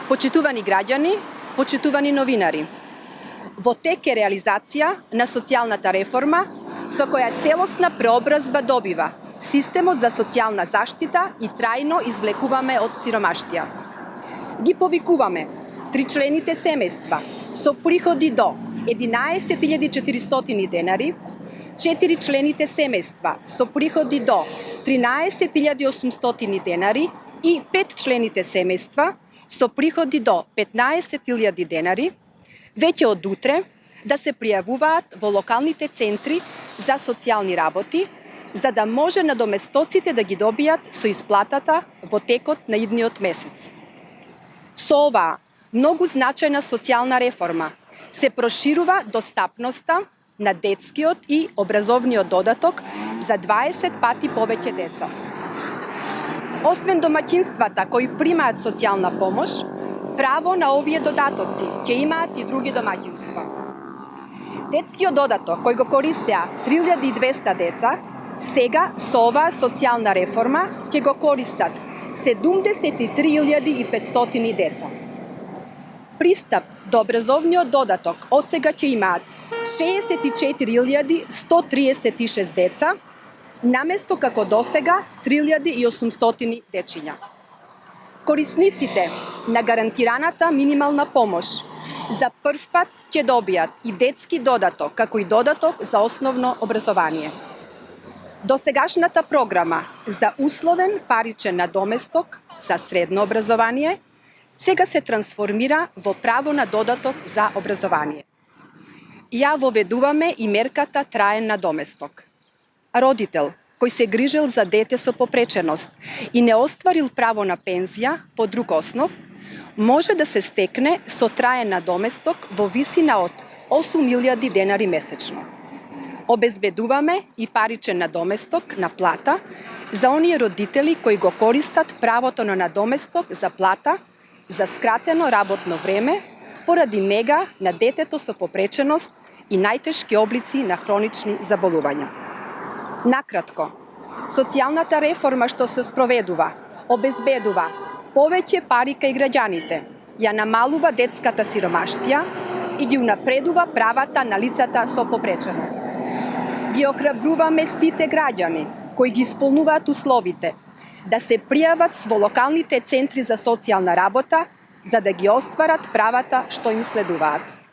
Почитувани граѓани, почитувани новинари, во тек е реализација на социјалната реформа со која целосна преобразба добива системот за социјална заштита и трајно извлекуваме од сиромаштија. Ги повикуваме тричлените семејства со приходи до 11.400 денари, 4 члените семејства со приходи до 13.800 денари и 5 члените семејства со приходи до 15.000 денари, веќе од утре да се пријавуваат во локалните центри за социјални работи, за да може надоместоците да ги добијат со исплатата во текот на идниот месец. Со оваа многу значајна социјална реформа се проширува достапноста на детскиот и образовниот додаток за 20 пати повеќе деца. Освен домаќинствата кои примаат социјална помош, право на овие додатоци ќе имаат и други домаќинства. Детскиот додаток кој го користеа 3200 деца, сега со оваа социјална реформа ќе го користат 73.500 деца. Пристап до образовниот додаток од сега ќе имаат 64.136 деца, наместо како досега 3.800 дечиња. Корисниците на гарантираната минимална помош за прв пат ќе добијат и детски додаток, како и додаток за основно образование. Досегашната програма за условен паричен надоместок за средно образование сега се трансформира во право на додаток за образование. Ја воведуваме и мерката траен надоместок. Родител кој се грижел за дете со попреченост и не остварил право на пензија по друг основ, може да се стекне со траен надоместок во висина од 8.000 денари месечно. Обезбедуваме и паричен надоместок на плата за оние родители кои го користат правото на надоместок за плата за скратено работно време поради нега на детето со попреченост и најтешки облици на хронични заболувања. Накратко, социјалната реформа што се спроведува, обезбедува повеќе пари кај граѓаните, ја намалува детската сиромаштија и ги унапредува правата на лицата со попреченост. Ги охрабруваме сите граѓани кои ги исполнуваат условите да се пријават во локалните центри за социјална работа за да ги остварат правата што им следуваат.